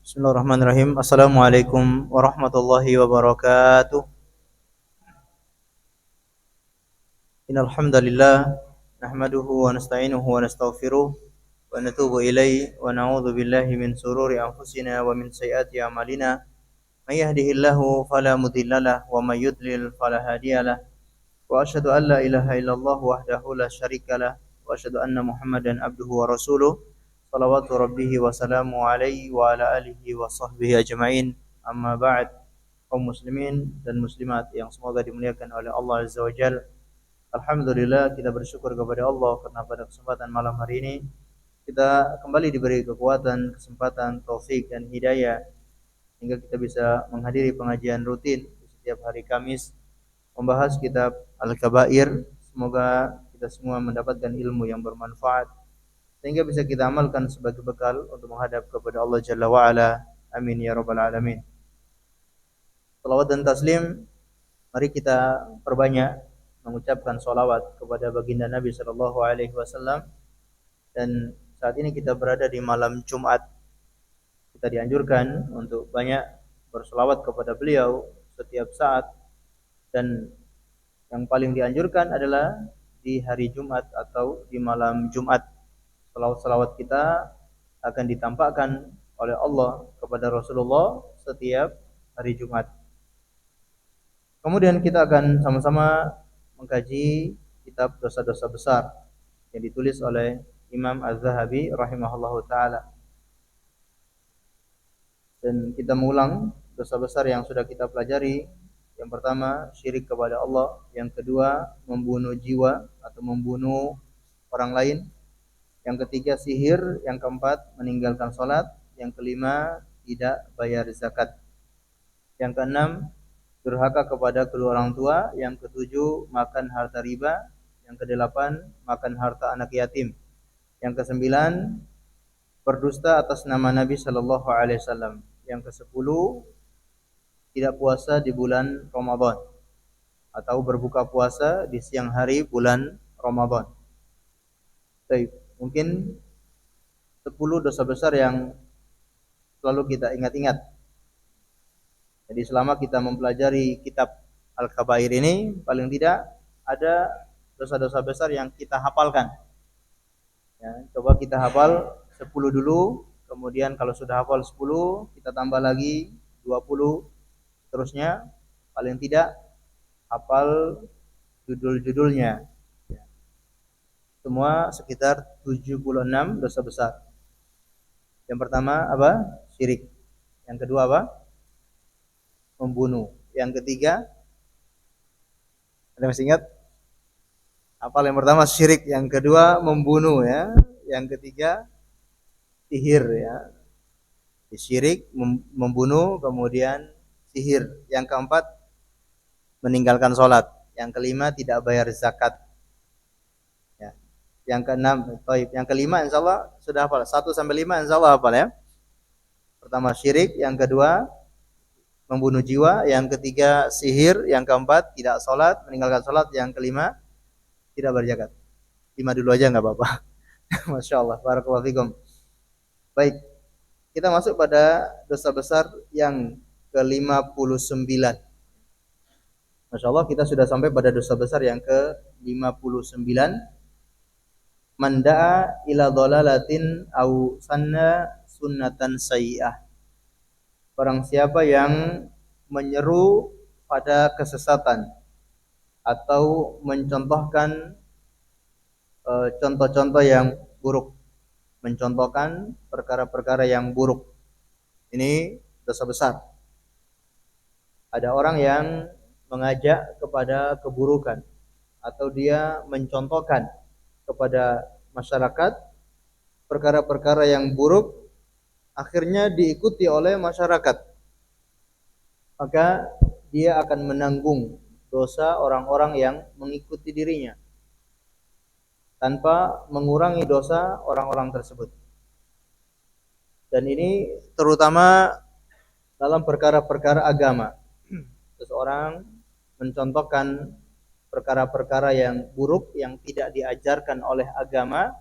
Bismillahirrahmanirrahim. Assalamualaikum warahmatullahi wabarakatuh. Innal hamdalillah nahmaduhu wa nasta'inuhu wa nastaghfiruh wa natubu ilaihi wa na'udzu billahi min sururi anfusina wa min sayyiati a'malina. May yahdihillahu fala mudhillalah wa may yudlil fala hadiyalah. Wa asyhadu an la ilaha illallah wahdahu la syarikalah wa asyhadu anna Muhammadan abduhu wa rasuluh. Salawatu rabbihi wa salamu alaihi wa ala alihi wa sahbihi ajma'in. Amma ba'd. Kaum muslimin dan muslimat yang semoga dimuliakan oleh Allah Azza wa Jalla. Alhamdulillah kita bersyukur kepada Allah karena pada kesempatan malam hari ini kita kembali diberi kekuatan, kesempatan, taufik dan hidayah hingga kita bisa menghadiri pengajian rutin setiap hari Kamis membahas kitab Al-Kabair. Semoga kita semua mendapatkan ilmu yang bermanfaat sehingga bisa kita amalkan sebagai bekal untuk menghadap kepada Allah Jalla wa Ala. Amin ya rabbal alamin. Salawat dan taslim mari kita perbanyak mengucapkan salawat kepada baginda Nabi sallallahu alaihi wasallam. Dan saat ini kita berada di malam Jumat. Kita dianjurkan untuk banyak berselawat kepada beliau setiap saat, dan yang paling dianjurkan adalah di hari Jumat atau di malam Jumat. Salawat-salawat kita akan ditampakkan oleh Allah kepada Rasulullah setiap hari Jumat. Kemudian kita akan sama-sama mengkaji kitab dosa-dosa besar yang ditulis oleh Imam Az-Zahabi rahimahullahu taala. Dan kita mengulang dosa besar yang sudah kita pelajari. Yang pertama, syirik kepada Allah. Yang kedua, membunuh jiwa atau membunuh orang lain. Yang ketiga, sihir. Yang keempat, meninggalkan salat. Yang kelima, tidak bayar zakat. Yang keenam, durhaka kepada kedua orang tua. Yang ketujuh, makan harta riba. Yang kedelapan, makan harta anak yatim. Yang kesembilan, berdusta atas nama Nabi sallallahu alaihi wasallam. Yang kesepuluh, tidak puasa di bulan Ramadan atau berbuka puasa di siang hari bulan Ramadan. Baik, mungkin 10 dosa besar yang selalu kita ingat-ingat. Jadi selama kita mempelajari kitab Al-Kabair ini, paling tidak ada dosa-dosa besar yang kita hafalkan. Ya, coba kita hafal 10 dulu, kemudian kalau sudah hafal 10, kita tambah lagi 20, terusnya paling tidak hafal judul-judulnya. Ya. Semua sekitar 76 dosa besar. Yang pertama apa? Syirik. Yang kedua apa? Membunuh. Yang ketiga, ada masih ingat? Apa yang pertama syirik, yang kedua membunuh ya, yang ketiga sihir ya. Syirik, membunuh, kemudian sihir. Yang keempat meninggalkan sholat. Yang kelima tidak bayar zakat. Ya. Yang keenam, yang kelima insyaallah sudah hafal. 1 sampai 5 insyaallah hafal ya. Pertama syirik, yang kedua membunuh jiwa, yang ketiga sihir, yang keempat tidak sholat, meninggalkan sholat, yang kelima tidak berzakat. 5 dulu aja nggak apa-apa. Masya Allah, barakallahu fikum. Baik, kita masuk pada dosa besar yang ke-59. Masya Allah, kita sudah sampai pada dosa besar yang ke-59. Manda'a ila dhalalatin au sanna sunnatan sayyi'ah. Barang siapa yang menyeru pada kesesatan atau mencontohkan contoh-contoh yang buruk, mencontohkan perkara-perkara yang buruk, ini dosa besar. Ada orang yang mengajak kepada keburukan atau dia mencontohkan kepada masyarakat perkara-perkara yang buruk, akhirnya diikuti oleh masyarakat, maka dia akan menanggung dosa orang-orang yang mengikuti dirinya tanpa mengurangi dosa orang-orang tersebut. Dan ini terutama dalam perkara-perkara agama. Seseorang mencontohkan perkara-perkara yang buruk yang tidak diajarkan oleh agama,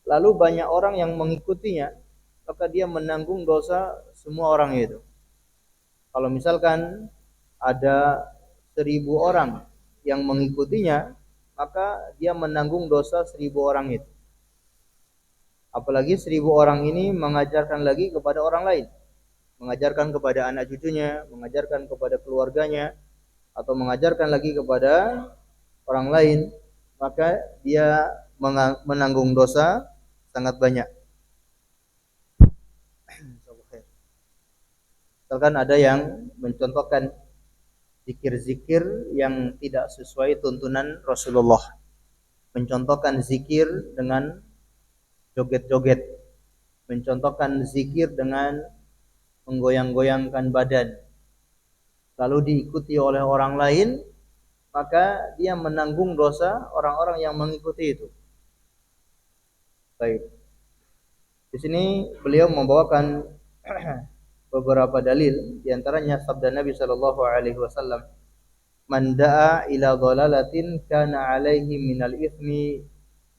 lalu banyak orang yang mengikutinya, maka dia menanggung dosa semua orang itu. Kalau misalkan ada 1.000 orang yang mengikutinya, maka dia menanggung dosa 1.000 orang itu. Apalagi 1.000 orang ini mengajarkan lagi kepada orang lain, mengajarkan kepada anak cucunya, mengajarkan kepada keluarganya, atau mengajarkan lagi kepada orang lain, maka dia menanggung dosa sangat banyak. Misalkan ada yang mencontohkan zikir-zikir yang tidak sesuai tuntunan Rasulullah, mencontohkan zikir dengan joget-joget, mencontohkan zikir dengan menggoyang-goyangkan badan, lalu diikuti oleh orang lain, maka dia menanggung dosa orang-orang yang mengikuti itu. Baik. Di sini beliau membawakan beberapa dalil, di antaranya sabda Nabi sallallahu alaihi wasallam, "Man da'a ila dhalalatin kana 'alaihi minal itsmi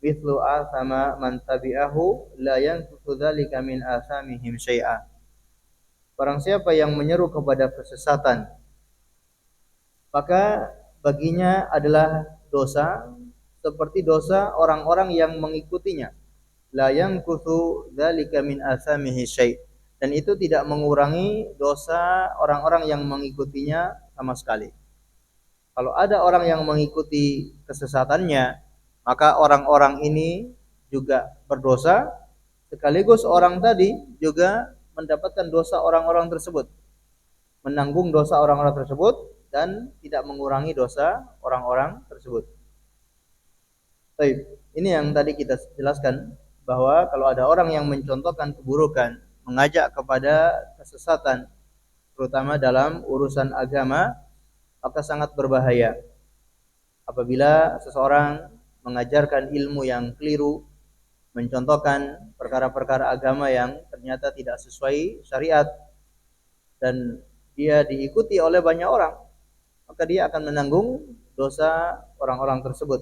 mithlu athama man tabi'ahu la yanqutu dzalika min athamihim syai'a." Barang siapa yang menyeru kepada kesesatan, maka baginya adalah dosa seperti dosa orang-orang yang mengikutinya. La yanqutu dzalika min athamihi syai'. Dan itu tidak mengurangi dosa orang-orang yang mengikutinya sama sekali. Kalau ada orang yang mengikuti kesesatannya, maka orang-orang ini juga berdosa, sekaligus orang tadi juga mendapatkan dosa orang-orang tersebut, menanggung dosa orang-orang tersebut, dan tidak mengurangi dosa orang-orang tersebut. Baik, ini yang tadi kita jelaskan, bahwa kalau ada orang yang mencontohkan keburukan, mengajak kepada kesesatan, terutama dalam urusan agama, maka sangat berbahaya. Apabila seseorang mengajarkan ilmu yang keliru, mencontohkan perkara-perkara agama yang ternyata tidak sesuai syariat, dan dia diikuti oleh banyak orang, maka dia akan menanggung dosa orang-orang tersebut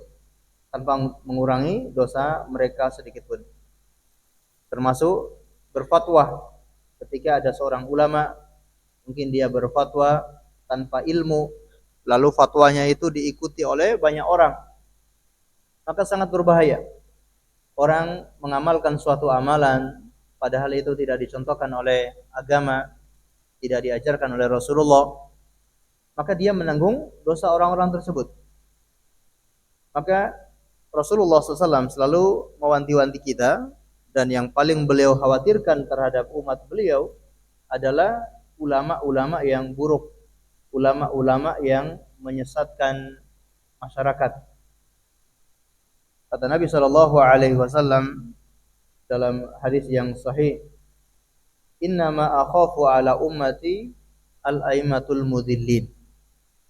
tanpa mengurangi dosa mereka sedikit pun. Termasuk berfatwa. Ketika ada seorang ulama, mungkin dia berfatwa tanpa ilmu, lalu fatwanya itu diikuti oleh banyak orang, maka sangat berbahaya. Orang mengamalkan suatu amalan padahal itu tidak dicontohkan oleh agama, tidak diajarkan oleh Rasulullah, maka dia menanggung dosa orang-orang tersebut. Maka Rasulullah SAW selalu mewanti-wanti kita, dan yang paling beliau khawatirkan terhadap umat beliau adalah ulama-ulama yang buruk, ulama-ulama yang menyesatkan masyarakat. Kata Nabi sallallahu alaihi wasallam dalam hadis yang sahih, "Innama akhafu ala ummati al-aimatul mudillin."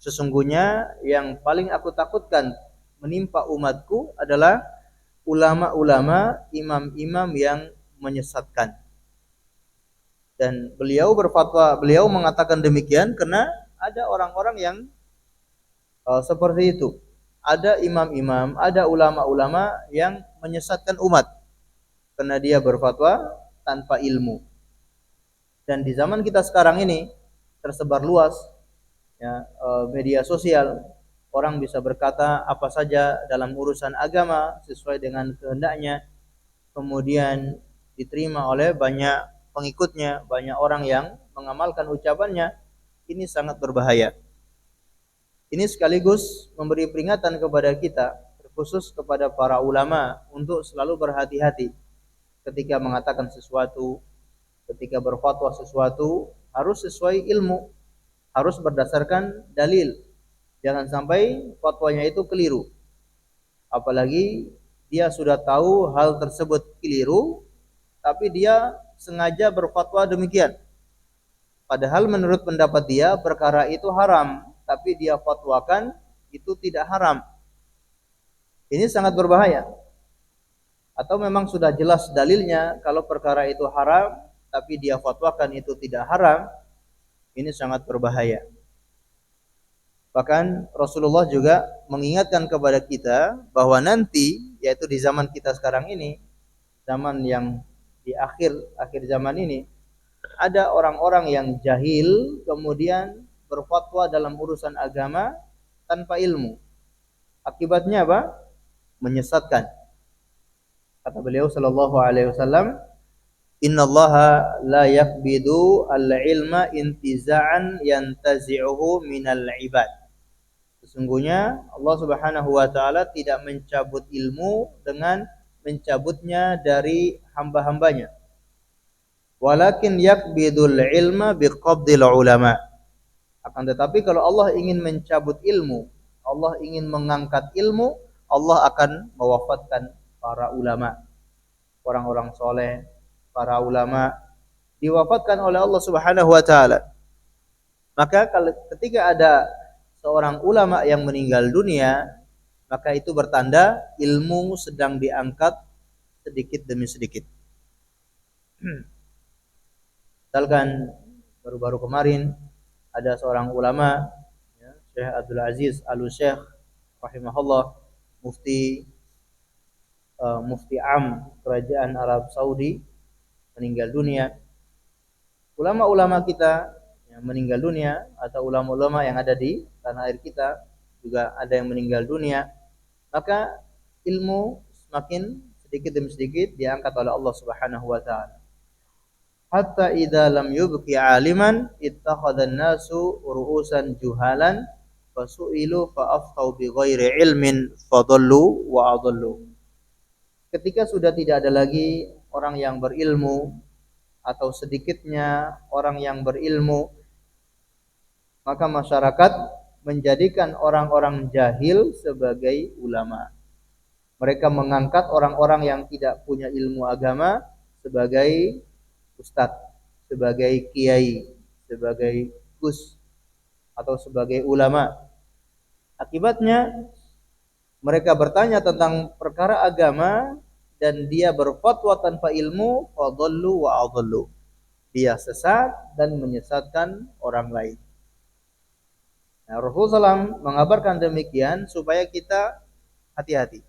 Sesungguhnya yang paling aku takutkan menimpa umatku adalah ulama-ulama, imam-imam yang menyesatkan. Dan beliau berfatwa, beliau mengatakan demikian karena ada orang-orang yang seperti itu. Ada imam-imam, ada ulama-ulama yang menyesatkan umat karena dia berfatwa tanpa ilmu. Dan di zaman kita sekarang ini tersebar luas ya, media sosial. Orang bisa berkata apa saja dalam urusan agama sesuai dengan kehendaknya, kemudian diterima oleh banyak pengikutnya, banyak orang yang mengamalkan ucapannya. Ini sangat berbahaya. Ini sekaligus memberi peringatan kepada kita, terkhusus kepada para ulama, untuk selalu berhati-hati ketika mengatakan sesuatu, ketika berfatwa sesuatu, harus sesuai ilmu, harus berdasarkan dalil. Jangan sampai fatwanya itu keliru. Apalagi dia sudah tahu hal tersebut keliru, tapi dia sengaja berfatwa demikian. Padahal menurut pendapat dia perkara itu haram, tapi dia fatwakan itu tidak haram. Ini sangat berbahaya. Atau memang sudah jelas dalilnya kalau perkara itu haram, tapi dia fatwakan itu tidak haram. Ini sangat berbahaya. Bahkan Rasulullah juga mengingatkan kepada kita bahwa nanti, yaitu di zaman kita sekarang ini, zaman yang di akhir zaman ini, ada orang-orang yang jahil kemudian berfatwa dalam urusan agama tanpa ilmu. Akibatnya apa? Menyesatkan. Kata beliau sallallahu alaihi wasallam, "Innallaha la yaqbidu al-ilma intiza'an yantazi'uhu minal ibad." Sesungguhnya Allah Subhanahu wa taala tidak mencabut ilmu dengan mencabutnya dari hamba-hambanya. Walakin yaqbidul ilma biqabdil ulama. Akan tetapi kalau Allah ingin mencabut ilmu, Allah ingin mengangkat ilmu, Allah akan mewafatkan para ulama, orang-orang soleh, para ulama diwafatkan oleh Allah Subhanahu wa taala. Maka ketika ada seorang ulama yang meninggal dunia, maka itu bertanda ilmu sedang diangkat sedikit demi sedikit. Misalkan baru-baru kemarin ada seorang ulama, ya, Syekh Abdul Aziz Al-Syekh rahimahullah, mufti am kerajaan Arab Saudi meninggal dunia. Ulama-ulama kita yang meninggal dunia atau ulama-ulama yang ada di tanah air kita juga ada yang meninggal dunia. Maka ilmu semakin sedikit demi sedikit diangkat oleh Allah Subhanahu wa taala. Hatta idza lam yubqi 'aliman ittakhadhan nasu ru'usan juhalan fasu'ilu fa'aftau bighairi ilmin fadallu wa adallu. Ketika sudah tidak ada lagi orang yang berilmu atau sedikitnya orang yang berilmu, maka masyarakat menjadikan orang-orang jahil sebagai ulama. Mereka mengangkat orang-orang yang tidak punya ilmu agama sebagai ustadz, sebagai kiai, sebagai gus, atau sebagai ulama. Akibatnya mereka bertanya tentang perkara agama dan dia berfatwa tanpa ilmu, fadallu wa adallu. Dia sesat dan menyesatkan orang lain. Nah, Rasulullah SAW mengabarkan demikian supaya kita hati-hati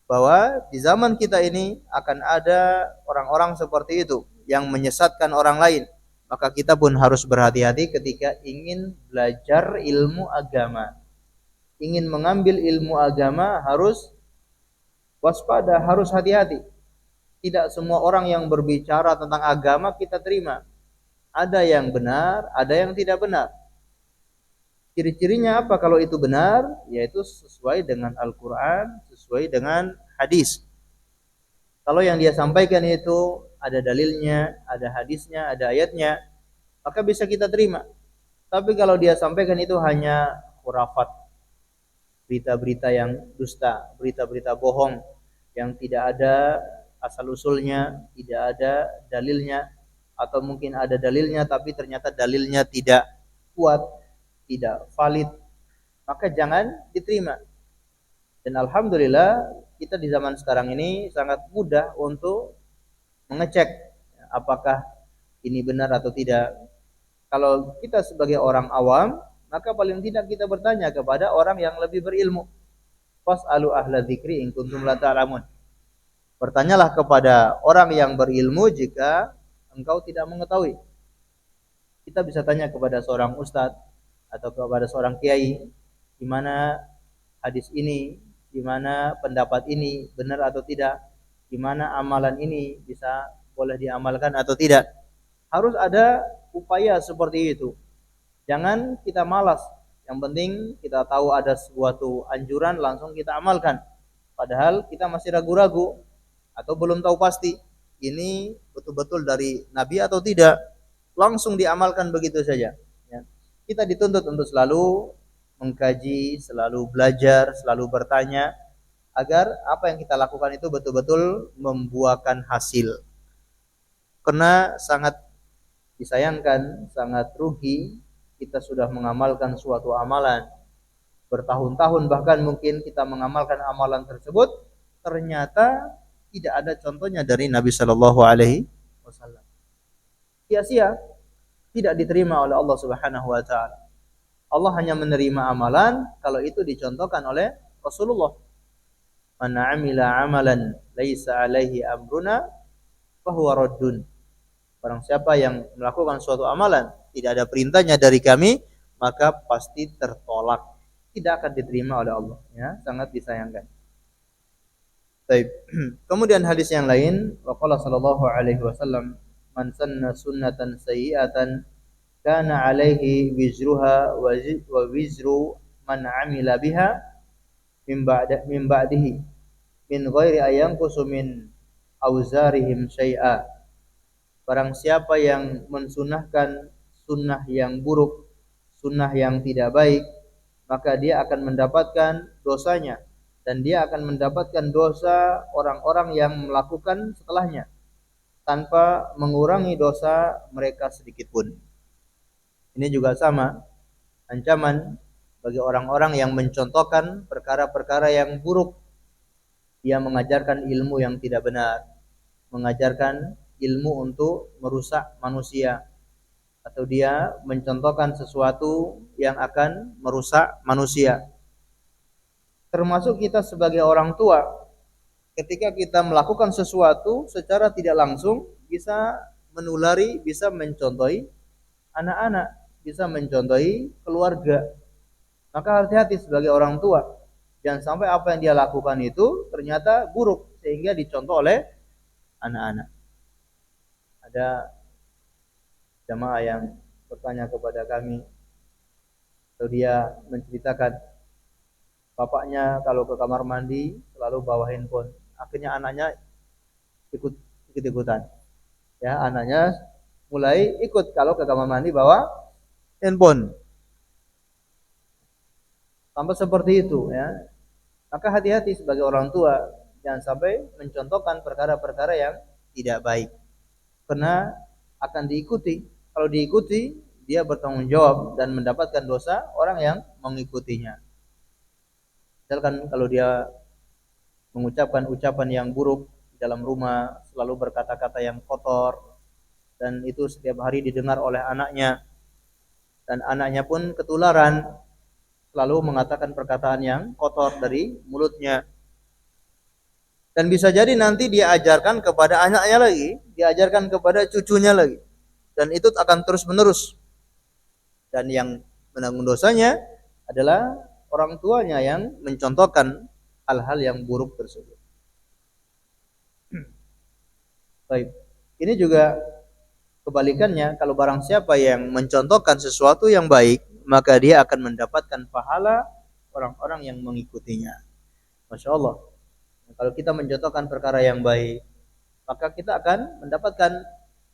bahwa di zaman kita ini akan ada orang-orang seperti itu yang menyesatkan orang lain. Maka kita pun harus berhati-hati ketika ingin belajar ilmu agama. Ingin mengambil ilmu agama harus waspada, harus hati-hati. Tidak semua orang yang berbicara tentang agama kita terima. Ada yang benar, ada yang tidak benar. Ciri-cirinya apa kalau itu benar? Yaitu sesuai dengan Al-Quran, sesuai dengan hadis. Kalau yang dia sampaikan itu ada dalilnya, ada hadisnya, ada ayatnya, maka bisa kita terima. Tapi kalau dia sampaikan itu hanya khurafat, berita-berita yang dusta, berita-berita bohong yang tidak ada asal-usulnya, tidak ada dalilnya, atau mungkin ada dalilnya tapi ternyata dalilnya tidak kuat, tidak valid, maka jangan diterima. Dan alhamdulillah kita di zaman sekarang ini sangat mudah untuk mengecek apakah ini benar atau tidak. Kalau kita sebagai orang awam, maka paling tidak kita bertanya kepada orang yang lebih berilmu. Fas'alu ahla dzikri in kuntum la ta'lamun. Bertanyalah kepada orang yang berilmu jika engkau tidak mengetahui. Kita bisa tanya kepada seorang ustadz atau kepada seorang kiai, di mana hadis ini, di mana pendapat ini benar atau tidak, di mana amalan ini bisa boleh diamalkan atau tidak. Harus ada upaya seperti itu. Jangan kita malas. Yang penting kita tahu ada suatu anjuran langsung kita amalkan. Padahal kita masih ragu-ragu atau belum tahu pasti ini betul-betul dari Nabi atau tidak. Langsung diamalkan begitu saja. Kita dituntut untuk selalu mengkaji, selalu belajar, selalu bertanya agar apa yang kita lakukan itu betul-betul membuahkan hasil. Karena sangat disayangkan, sangat rugi kita sudah mengamalkan suatu amalan bertahun-tahun, bahkan mungkin kita mengamalkan amalan tersebut ternyata tidak ada contohnya dari Nabi Shallallahu Alaihi Wasallam. Sia-sia, tidak diterima oleh Allah Subhanahu Wa Taala. Allah hanya menerima amalan kalau itu dicontohkan oleh Rasulullah. Man 'amila 'amalan laisa 'alaihi amruna fahuwa raddun. Barang siapa yang melakukan suatu amalan tidak ada perintahnya dari kami, maka pasti tertolak, tidak akan diterima oleh Allah. Ya, sangat disayangkan. Baik. Kemudian hadis yang lain, waqala sallallahu alaihi wasallam, man sanna sunnatan sayyi'atan kana alaihi wizruha wa wizru man amila biha min ba'dihi min ghairi ayanqusu min auzarihim syai'a. Barang siapa yang mensunahkan sunnah yang buruk, sunnah yang tidak baik, maka dia akan mendapatkan dosanya dan dia akan mendapatkan dosa orang-orang yang melakukan setelahnya tanpa mengurangi dosa mereka sedikit pun. Ini juga sama ancaman bagi orang-orang yang mencontohkan perkara-perkara yang buruk. Dia mengajarkan ilmu yang tidak benar, mengajarkan ilmu untuk merusak manusia, atau dia mencontohkan sesuatu yang akan merusak manusia. Termasuk kita sebagai orang tua, ketika kita melakukan sesuatu secara tidak langsung bisa menulari, bisa mencontohi anak-anak, bisa mencontohi keluarga. Maka hati-hati sebagai orang tua, jangan sampai apa yang dia lakukan itu ternyata buruk sehingga dicontoh oleh anak-anak. Ada jamaah yang bertanya kepada kami, atau dia menceritakan bapaknya kalau ke kamar mandi selalu bawa handphone. Akhirnya anaknya ikut-ikutan. Ya, anaknya mulai ikut kalau ke kamar mandi bawa handphone. Sampai seperti itu, ya. Maka hati-hati sebagai orang tua, jangan sampai mencontohkan perkara-perkara yang tidak baik. Karena akan diikuti. Kalau diikuti, dia bertanggung jawab dan mendapatkan dosa orang yang mengikutinya. Misalkan kalau dia mengucapkan ucapan yang buruk di dalam rumah, selalu berkata-kata yang kotor, dan itu setiap hari didengar oleh anaknya, dan anaknya pun ketularan, selalu mengatakan perkataan yang kotor dari mulutnya. Dan bisa jadi nanti dia ajarkan kepada anaknya lagi, diajarkan kepada cucunya lagi. Dan itu akan terus menerus. Dan yang menanggung dosanya adalah orang tuanya yang mencontohkan hal-hal yang buruk tersebut. Baik. Ini juga kebalikannya, kalau barang siapa yang mencontohkan sesuatu yang baik, maka dia akan mendapatkan pahala orang-orang yang mengikutinya. Masya Allah. Kalau kita mencontohkan perkara yang baik, maka kita akan mendapatkan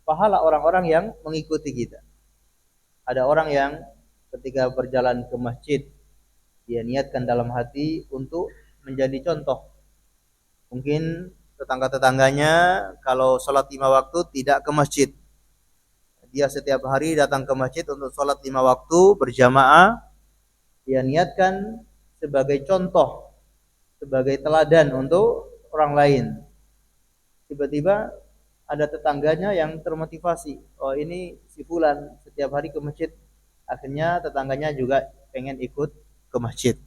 pahala orang-orang yang mengikuti kita. Ada orang yang ketika berjalan ke masjid, dia niatkan dalam hati untuk menjadi contoh. Mungkin tetangga-tetangganya kalau sholat 5 waktu tidak ke masjid. Dia setiap hari datang ke masjid untuk sholat 5 waktu berjamaah. Dia niatkan sebagai contoh, sebagai teladan untuk orang lain. Tiba-tiba ada tetangganya yang termotivasi. Oh, ini si fulan setiap hari ke masjid. Akhirnya tetangganya juga pengen ikut ke masjid.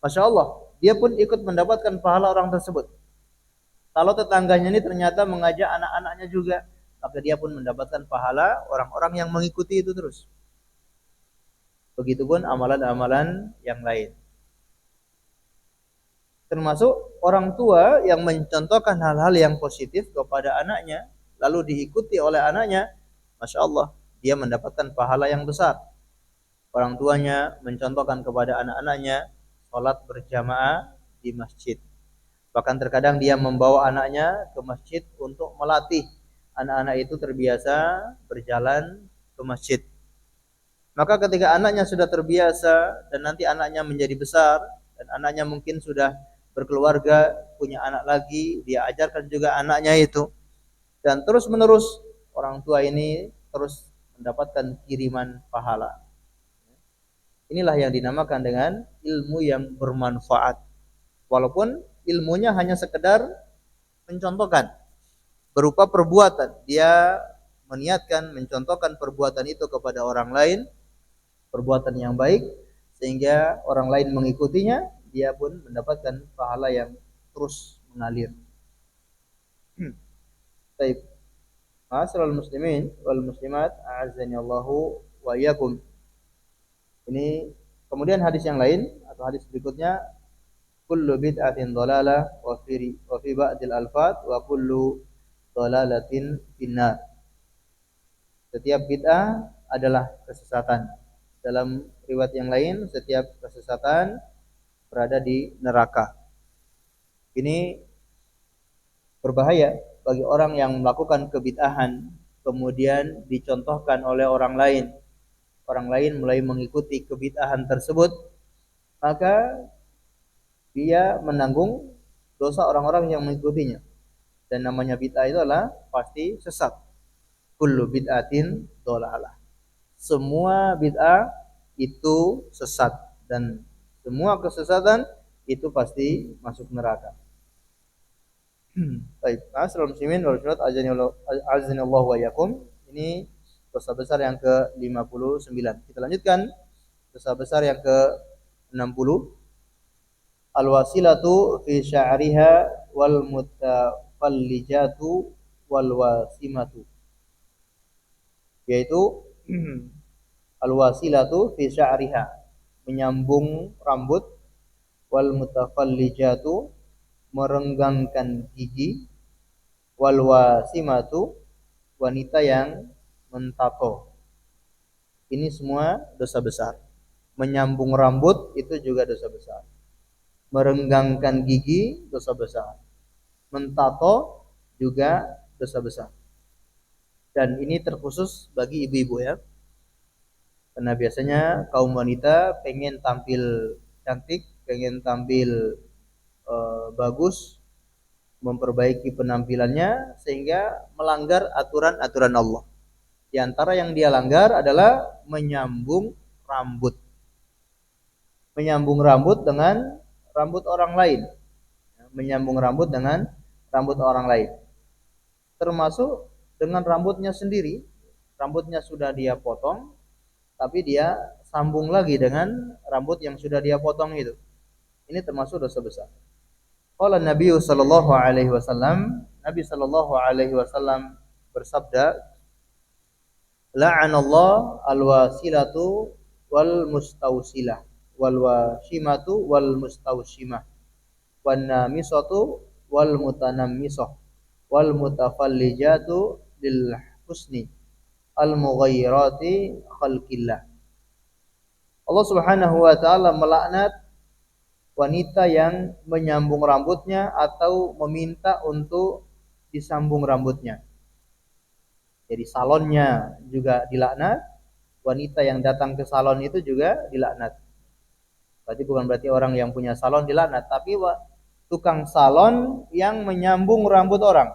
Masya Allah, dia pun ikut mendapatkan pahala orang tersebut. Kalau tetangganya ini ternyata mengajak anak-anaknya juga, maka dia pun mendapatkan pahala orang-orang yang mengikuti itu terus. Begitupun amalan-amalan yang lain. Termasuk orang tua yang mencontohkan hal-hal yang positif kepada anaknya, lalu diikuti oleh anaknya, Masya Allah, dia mendapatkan pahala yang besar. Orang tuanya mencontohkan kepada anak-anaknya sholat berjamaah di masjid. Bahkan terkadang dia membawa anaknya ke masjid untuk melatih anak-anak itu terbiasa berjalan ke masjid. Maka ketika anaknya sudah terbiasa dan nanti anaknya menjadi besar dan anaknya mungkin sudah berkeluarga, punya anak lagi, dia ajarkan juga anaknya itu. Dan terus menerus orang tua ini terus mendapatkan kiriman pahala. Inilah yang dinamakan dengan ilmu yang bermanfaat. Walaupun ilmunya hanya sekedar mencontohkan berupa perbuatan. Dia meniatkan mencontohkan perbuatan itu kepada orang lain, perbuatan yang baik, sehingga orang lain mengikutinya, dia pun mendapatkan pahala yang terus mengalir. Baik. Ma'asyiral muslimin wal muslimat, a'azzani Allahu wa iyyakum. Ini kemudian hadis yang lain atau hadis berikutnya, kullu bid'atin dhalalah wa fi ba'dil alfat wa kullu dhalalatin finnar. Setiap bid'ah adalah kesesatan. Dalam riwayat yang lain, setiap kesesatan berada di neraka. Ini berbahaya bagi orang yang melakukan kebid'ahan kemudian dicontohkan oleh orang lain. Orang lain mulai mengikuti kebid'ahan tersebut, maka dia menanggung dosa orang-orang yang mengikutinya. Dan namanya bid'ah itu adalah pasti sesat. Kullu bid'atin dhalalah. Semua bid'ah itu sesat dan semua kesesatan itu pasti masuk neraka. Baik, asrul muslimin wal muslimat, azanillahu wa iyyakum. Ini dosa besar yang ke-59. Kita lanjutkan dosa besar yang ke-60. Al-wasilatu fi sya'riha wal mutafallijatu wal wasimatu. Yaitu al-wasilatu fi sya'riha, menyambung rambut, wal mutafallijatu, merenggangkan gigi, wal wasimatu, wanita yang mentato. Ini semua dosa besar. Menyambung rambut itu juga dosa besar. Merenggangkan gigi dosa besar. Mentato juga dosa besar. Dan ini terkhusus bagi ibu-ibu ya. Karena biasanya kaum wanita pengen tampil cantik, pengen tampil bagus, memperbaiki penampilannya sehingga melanggar aturan-aturan Allah. Di antara yang dia langgar adalah menyambung rambut. Menyambung rambut dengan rambut orang lain. Menyambung rambut dengan rambut orang lain. Termasuk dengan rambutnya sendiri. Rambutnya sudah dia potong, tapi dia sambung lagi dengan rambut yang sudah dia potong itu. Ini termasuk dosa besar. Qala Nabi sallallahu alaihi wasallam, Nabi sallallahu alaihi wasallam bersabda, la'anallahu alwasilatu wal mustausilah wal washimatu wal mustaushimah wan namisatu wal mutanammisah wal mutafallijatu lil husni al mughayyirati khalqillah. Allah Subhanahu wa taala melaknat wanita yang menyambung rambutnya atau meminta untuk disambung rambutnya. Jadi salonnya juga dilaknat, wanita yang datang ke salon itu juga dilaknat. Berarti orang yang punya salon dilaknat, tapi tukang salon yang menyambung rambut orang.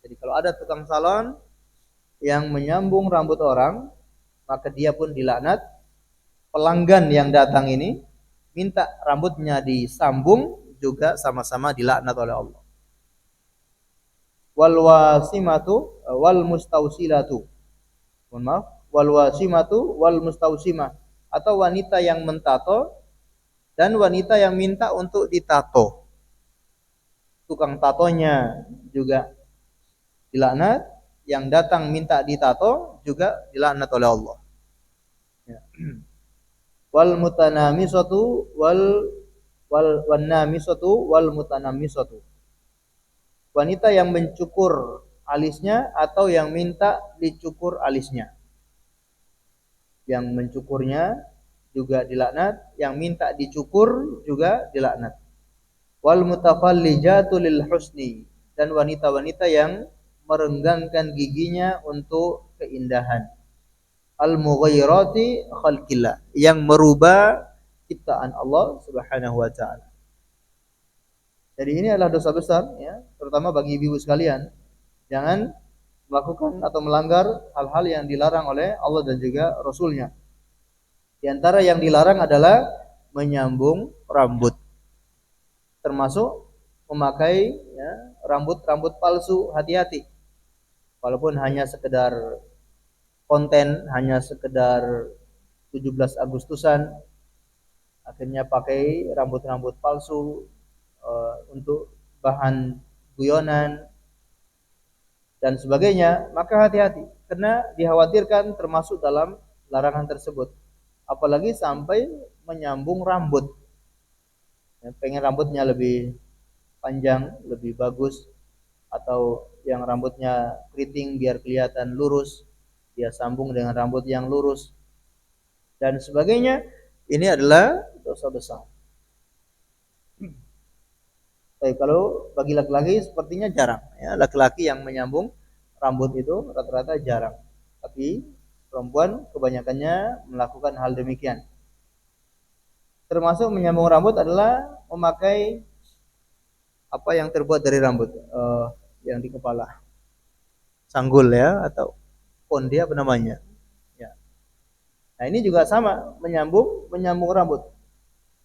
Jadi kalau ada tukang salon yang menyambung rambut orang, maka dia pun dilaknat. Pelanggan yang datang ini minta rambutnya disambung juga sama-sama dilaknat oleh Allah. Wal wasimatu wal mustausilatu. Mohon maaf, wal wasimatu wal mustausimah, atau wanita yang mentato dan wanita yang minta untuk ditato. Tukang tatonya juga dilaknat, yang datang minta ditato juga dilaknat oleh Allah. Ya. Wal mutanamisatu wal namisatu wal mutanamisatu. Wanita yang mencukur alisnya atau yang minta dicukur alisnya. Yang mencukurnya juga dilaknat, yang minta dicukur juga dilaknat. Wal mutafallijatu lil husni, dan wanita-wanita yang merenggangkan giginya untuk keindahan. Al mughayyirati khalqillah, yang merubah ciptaan Allah Subhanahu wa taala. Jadi ini adalah dosa besar ya, terutama bagi ibu-ibu sekalian. Jangan melakukan atau melanggar hal-hal yang dilarang oleh Allah dan juga Rasulnya. Di antara yang dilarang adalah menyambung rambut, termasuk memakai ya, rambut palsu. Hati-hati. Walaupun hanya sekedar konten, hanya sekedar 17 Agustusan, akhirnya pakai rambut-rambut palsu untuk bahan guyonan, dan sebagainya, maka hati-hati karena dikhawatirkan termasuk dalam larangan tersebut. Apalagi sampai menyambung rambut. Ya, pengen rambutnya lebih panjang, lebih bagus, atau yang rambutnya keriting biar kelihatan lurus, dia sambung dengan rambut yang lurus dan sebagainya. Ini adalah dosa besar. Tapi kalau bagi laki-laki sepertinya jarang. Ya, laki-laki yang menyambung rambut itu rata-rata jarang. Tapi perempuan kebanyakannya melakukan hal demikian. Termasuk menyambung rambut adalah memakai apa yang terbuat dari rambut, yang di kepala, sanggul ya, atau konde apa namanya. Ya. Nah ini juga sama, menyambung rambut.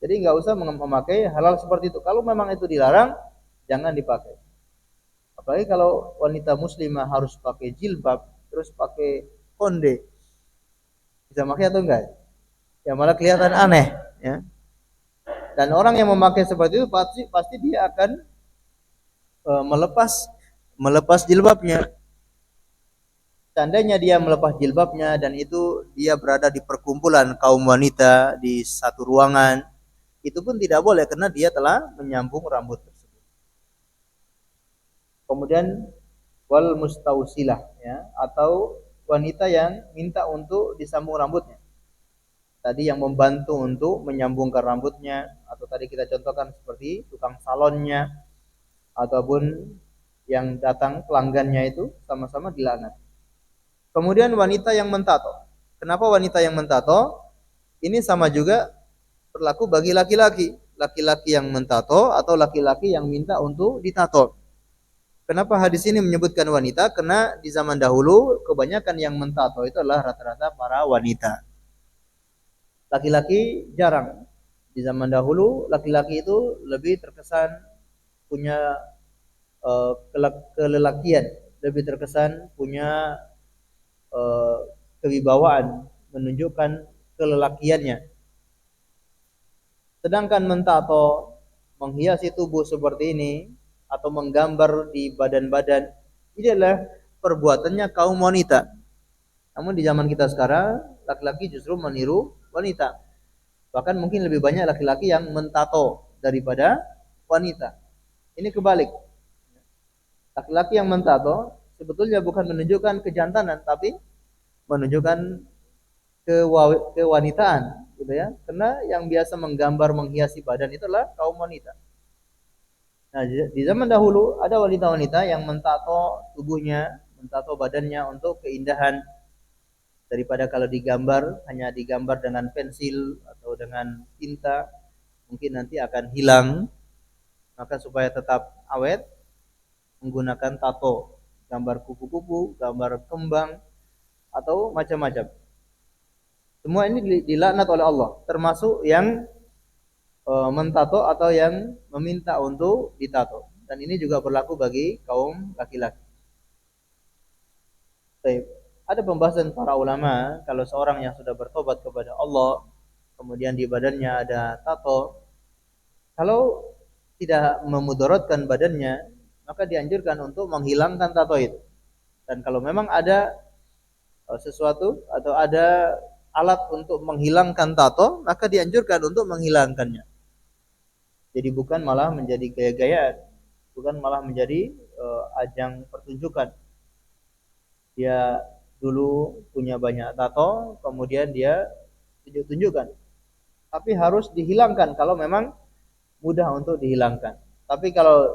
Jadi nggak usah memakai hal-hal seperti itu. Kalau memang itu dilarang, jangan dipakai. Apalagi kalau wanita muslimah harus pakai jilbab, terus pakai konde, bisa pakai atau enggak? Ya malah kelihatan aneh. Ya. Dan orang yang memakai seperti itu pasti dia akan melepas jilbabnya. Seandainya dia melepas jilbabnya dan itu dia berada di perkumpulan kaum wanita di satu ruangan, itu pun tidak boleh karena dia telah menyambung rambut tersebut. Kemudian wal mustausilah, ya, atau wanita yang minta untuk disambung rambutnya. Tadi yang membantu untuk menyambungkan rambutnya, atau tadi kita contohkan seperti tukang salonnya ataupun yang datang pelanggannya, itu sama-sama dilaknat. Kemudian wanita yang mentato. Kenapa wanita yang mentato? Ini sama juga berlaku bagi laki-laki. Laki-laki yang mentato atau laki-laki yang minta untuk ditato. Kenapa hadis ini menyebutkan wanita? Karena di zaman dahulu kebanyakan yang mentato itu adalah rata-rata para wanita. Laki-laki jarang. Di zaman dahulu laki-laki itu lebih terkesan punya kelelakian, lebih terkesan punya kewibawaan, menunjukkan kelelakiannya. Sedangkan mentato, menghiasi tubuh seperti ini atau menggambar di badan-badan, ini adalah perbuatannya kaum wanita. Namun di zaman kita sekarang, laki-laki justru meniru wanita. Bahkan mungkin lebih banyak laki-laki yang mentato daripada wanita. Ini kebalik. Laki-laki yang mentato sebetulnya bukan menunjukkan kejantanan, tapi menunjukkan kewanitaan, gitu ya. Karena yang biasa menggambar menghiasi badan itu adalah kaum wanita. Nah, di zaman dahulu ada wanita-wanita yang mentato tubuhnya, mentato badannya untuk keindahan, daripada kalau digambar hanya digambar dengan pensil atau dengan tinta, mungkin nanti akan hilang. Maka supaya tetap awet, menggunakan tato, gambar kupu-kupu, gambar kembang, atau macam-macam. Semua ini dilaknat oleh Allah, termasuk yang mentato atau yang meminta untuk ditato. Dan ini juga berlaku bagi kaum laki-laki. Baik. Ada pembahasan para ulama, kalau seorang yang sudah bertobat kepada Allah, kemudian di badannya ada tato, kalau tidak memudaratkan badannya, maka dianjurkan untuk menghilangkan tato itu. Dan kalau memang ada sesuatu atau ada alat untuk menghilangkan tato, maka dianjurkan untuk menghilangkannya. Jadi bukan malah menjadi gaya-gayaan, bukan malah menjadi ajang pertunjukan. Dia dulu punya banyak tato, kemudian dia tunjuk-tunjukkan. Tapi harus dihilangkan kalau memang mudah untuk dihilangkan. Tapi kalau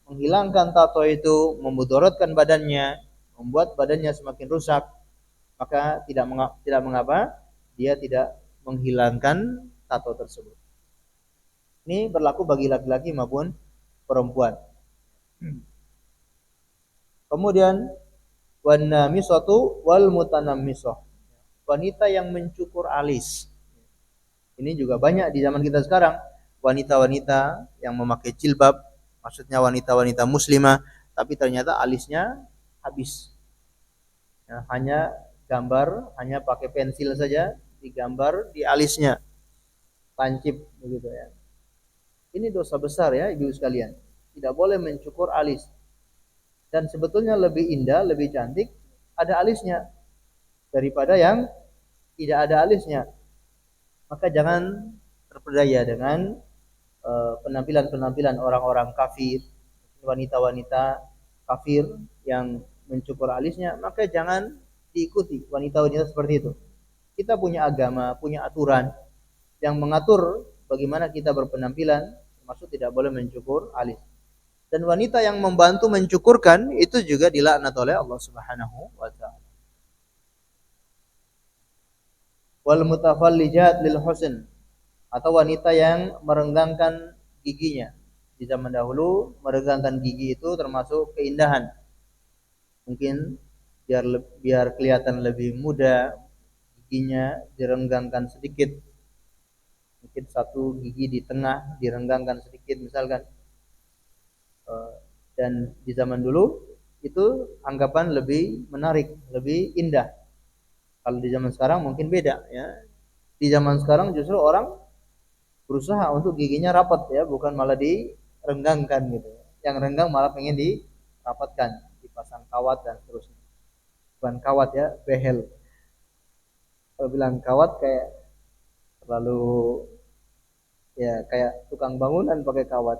menghilangkan tato itu memudaratkan badannya, membuat badannya semakin rusak, maka tidak mengapa dia tidak menghilangkan tato tersebut. Ini berlaku bagi laki-laki maupun perempuan. Kemudian wannamisatu wal mutanammisah. Wanita yang mencukur alis. Ini juga banyak di zaman kita sekarang. Wanita-wanita yang memakai jilbab, maksudnya wanita-wanita muslimah, tapi ternyata alisnya habis. Ya, hanya gambar, hanya pakai pensil saja digambar di alisnya, tancip begitu ya. Ini dosa besar ya ibu sekalian. Tidak boleh mencukur alis. Dan sebetulnya lebih indah, lebih cantik ada alisnya daripada yang tidak ada alisnya. Maka jangan terpedaya dengan penampilan-penampilan orang-orang kafir, wanita-wanita kafir yang mencukur alisnya, maka jangan diikuti wanita-wanita seperti itu. Kita punya agama, punya aturan yang mengatur bagaimana kita berpenampilan, termasuk tidak boleh mencukur alis. Dan wanita yang membantu mencukurkan itu juga dilaknat oleh Allah Subhanahu wa taala. Wal mutafallijat lil husn, atau wanita yang merenggangkan giginya. Di zaman dahulu merenggangkan gigi itu termasuk keindahan. Mungkin biar kelihatan lebih muda, giginya direnggangkan sedikit. Mungkin satu gigi di tengah direnggangkan sedikit misalkan. Dan di zaman dulu itu anggapan lebih menarik, lebih indah. Kalau di zaman sekarang mungkin beda ya. Di zaman sekarang justru orang berusaha untuk giginya rapat ya, bukan malah direnggangkan gitu. Yang renggang malah pengen dirapatkan, dipasang kawat dan seterusnya. Bukan kawat ya, behel. Kalau bilang kawat kayak terlalu ya kayak tukang bangunan pakai kawat.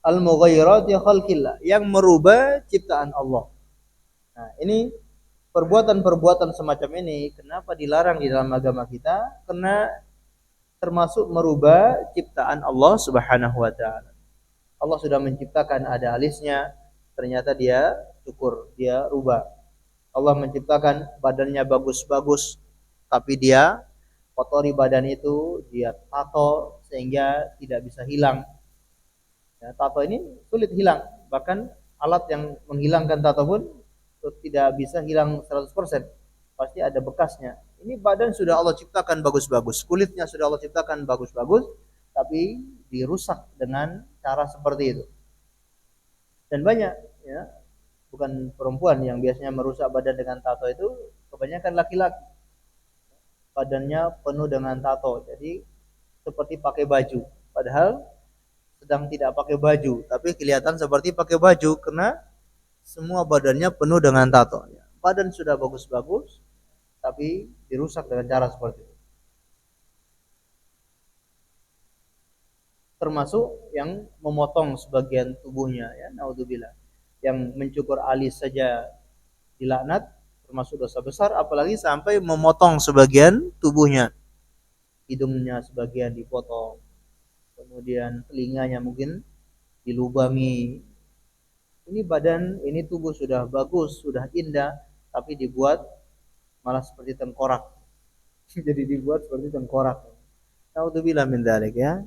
Al-mughayyirati khalqillah, yang merubah ciptaan Allah. Nah, ini perbuatan-perbuatan semacam ini kenapa dilarang di dalam agama kita? Karena termasuk merubah ciptaan Allah Subhanahu wa taala. Allah sudah menciptakan ada alisnya, ternyata dia cukur, dia rubah. Allah menciptakan badannya bagus-bagus, tapi dia kotori badan itu, dia tato sehingga tidak bisa hilang. Ya, tato ini sulit hilang, bahkan alat yang menghilangkan tato pun tidak bisa hilang 100%. Pasti ada bekasnya. Ini badan sudah Allah ciptakan bagus-bagus, kulitnya sudah Allah ciptakan bagus-bagus, tapi dirusak dengan cara seperti itu. Dan banyak ya, bukan perempuan yang biasanya merusak badan dengan tato itu, kebanyakan laki-laki. Badannya penuh dengan tato. Jadi seperti pakai baju. Padahal sedang tidak pakai baju, tapi kelihatan seperti pakai baju karena semua badannya penuh dengan tato. Badan sudah bagus-bagus, tapi dirusak dengan cara seperti itu. Termasuk yang memotong sebagian tubuhnya, ya, naudzubillah. Yang mencukur alis saja dilaknat, termasuk dosa besar, apalagi sampai memotong sebagian tubuhnya. Hidungnya sebagian dipotong, kemudian telinganya mungkin dilubangi. Ini badan, ini tubuh sudah bagus, sudah indah, tapi dibuat malah seperti tengkorak. Jadi dibuat seperti tengkorak. Naudzubillah min dzalik ya.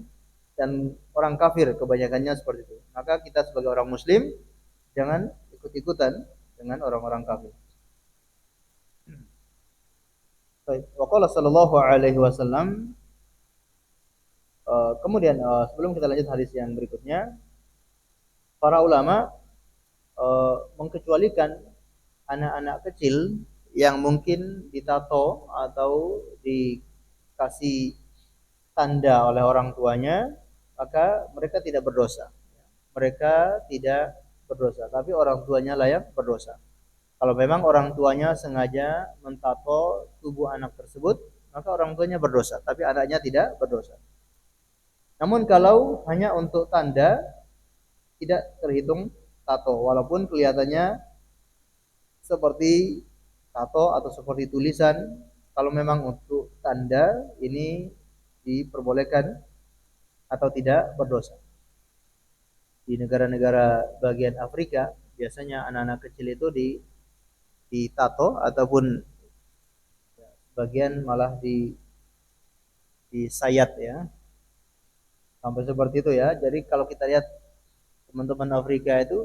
Dan orang kafir kebanyakannya seperti itu. Maka kita sebagai orang muslim jangan ikut-ikutan dengan orang-orang kafir. Baik, waqala sallallahu alaihi wasallam, kemudian sebelum kita lanjut hadis yang berikutnya, para ulama mengkecualikan anak-anak kecil yang mungkin ditato atau dikasih tanda oleh orang tuanya, maka mereka tidak berdosa. Mereka tidak berdosa, tapi orang tuanya lah yang berdosa. Kalau memang orang tuanya sengaja mentato tubuh anak tersebut, maka orang tuanya berdosa, tapi anaknya tidak berdosa. Namun kalau hanya untuk tanda, tidak terhitung tato, walaupun kelihatannya seperti tato atau seperti tulisan. Kalau memang untuk tanda, ini diperbolehkan atau tidak berdosa. Di negara-negara bagian Afrika biasanya anak-anak kecil itu ditato ataupun bagian malah disayat ya, sampai seperti itu ya. Jadi kalau kita lihat teman-teman Afrika itu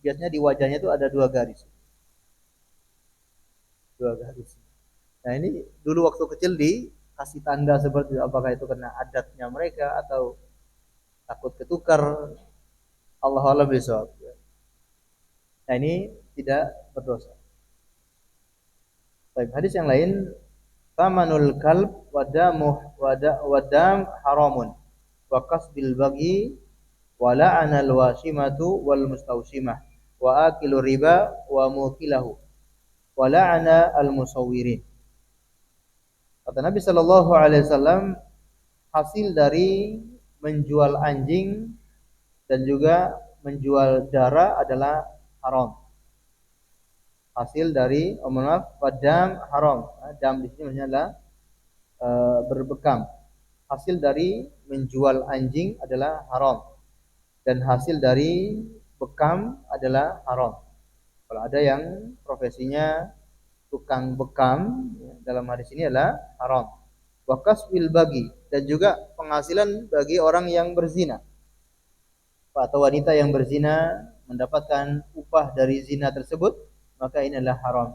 biasanya di wajahnya itu ada dua garis. Nah ini dulu waktu kecil dikasih tanda seperti itu, apakah itu karena adatnya mereka atau takut ketukar, Allah a'lam bishawab. Nah ini tidak berdosa. Baik, hadis yang lain, tamanul kalb wadam haramun wa kasbil bagi wa la'ana al-wasimatu wal mustawsimah wa akilu riba wa mukilahu wa la'ana al-musawwirin. Kata Nabi sallallahu alaihi wasallam, hasil dari menjual anjing dan juga menjual darah adalah haram. Hasil dari padam haram. Dam di sini maksudnya adalah berbekam. Hasil dari menjual anjing adalah haram dan hasil dari bekam adalah haram. Kalau ada yang profesinya tukang bekam, dalam hadis ini adalah haram. Wa kasbil bagi, dan juga penghasilan bagi orang yang berzina atau wanita yang berzina mendapatkan upah dari zina tersebut, maka ini adalah haram.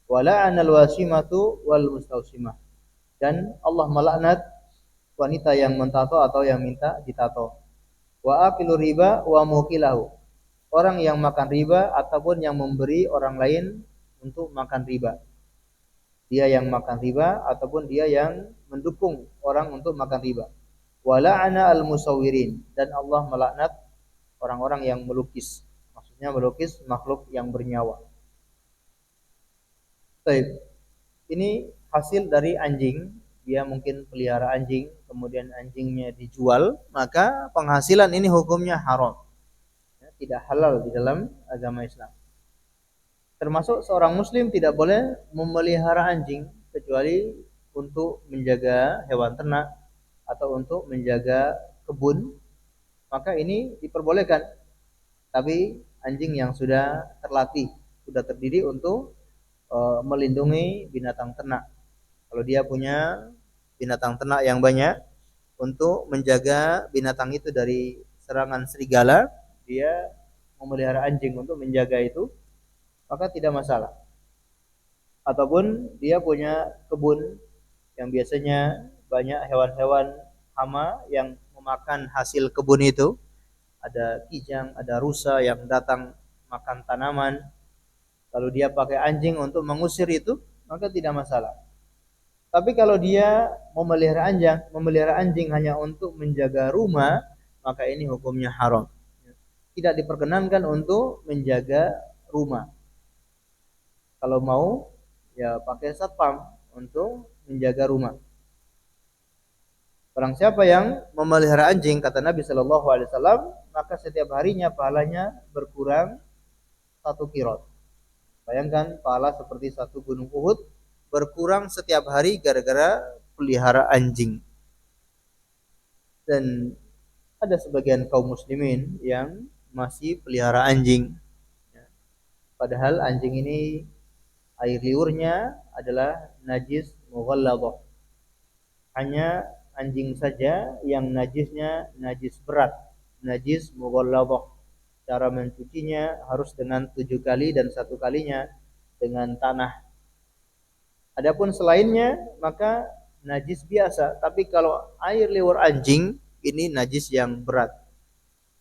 Wa la'anal wasimatu wal mustausimah, dan Allah melaknat wanita yang mentato atau yang minta ditato. Wa akilu riba wa mukilahu, orang yang makan riba ataupun yang memberi orang lain untuk makan riba. Dia yang makan riba ataupun dia yang mendukung orang untuk makan riba. Wa la'ana al-musawwirin, dan Allah melaknat orang-orang yang melukis. Maksudnya melukis makhluk yang bernyawa. Baik. Ini hasil dari anjing. Dia mungkin pelihara anjing, kemudian anjingnya dijual, maka penghasilan ini hukumnya haram. Tidak halal di dalam agama Islam. Termasuk seorang muslim tidak boleh memelihara anjing kecuali untuk menjaga hewan ternak atau untuk menjaga kebun, maka ini diperbolehkan. Tapi anjing yang sudah terlatih, sudah terdidik untuk melindungi binatang ternak. Kalau dia punya binatang ternak yang banyak, untuk menjaga binatang itu dari serangan serigala, dia memelihara anjing untuk menjaga itu, maka tidak masalah. Ataupun dia punya kebun yang biasanya banyak hewan-hewan hama yang memakan hasil kebun itu, ada kijang, ada rusa yang datang makan tanaman, lalu dia pakai anjing untuk mengusir itu, maka tidak masalah. Tapi kalau dia memelihara anjing hanya untuk menjaga rumah, maka ini hukumnya haram. Tidak diperkenankan untuk menjaga rumah. Kalau mau, ya pakai satpam untuk menjaga rumah. Barang siapa yang memelihara anjing, kata Nabi Shallallahu Alaihi Wasallam, maka setiap harinya pahalanya berkurang 1 qirot. Bayangkan pahala seperti 1 gunung Uhud berkurang setiap hari gara-gara pelihara anjing. Dan ada sebagian kaum muslimin yang masih pelihara anjing. Padahal anjing ini air liurnya adalah najis mughalladhah. Hanya anjing saja yang najisnya najis berat, najis mughalladhah. Cara mencucinya harus dengan 7 kali dan 1 kalinya dengan tanah. Adapun selainnya maka najis biasa. Tapi kalau air liur anjing ini najis yang berat.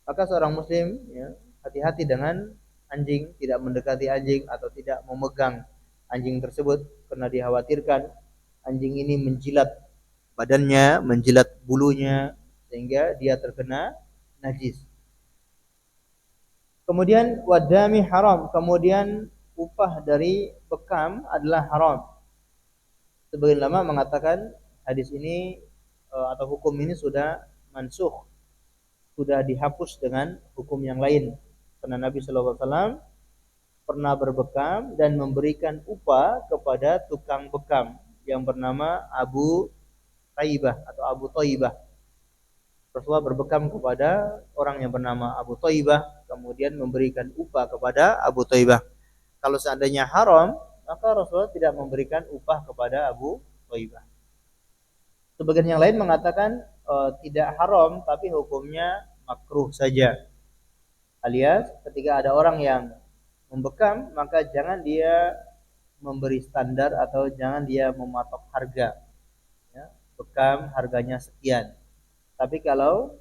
Maka seorang muslim hati-hati dengan anjing, tidak mendekati anjing atau tidak memegang anjing tersebut karena dikhawatirkan anjing ini menjilat badannya, menjilat bulunya sehingga dia terkena najis. Kemudian wadami haram, kemudian upah dari bekam adalah haram. Sebagian ulama mengatakan hadis ini atau hukum ini sudah mansukh, sudah dihapus dengan hukum yang lain. Karena Nabi sallallahu alaihi wasallam pernah berbekam dan memberikan upah kepada tukang bekam yang bernama Abu Taibah atau Abu Taibah. Rasulullah berbekam kepada orang yang bernama Abu Taibah, kemudian memberikan upah kepada Abu Taibah. Kalau seandainya haram, maka Rasulullah tidak memberikan upah kepada Abu Taibah. Sebagian yang lain mengatakan tidak haram, tapi hukumnya makruh saja. Alias ketika ada orang yang membekam, maka jangan dia memberi standar atau jangan dia mematok harga. Ya, bekam harganya sekian. Tapi kalau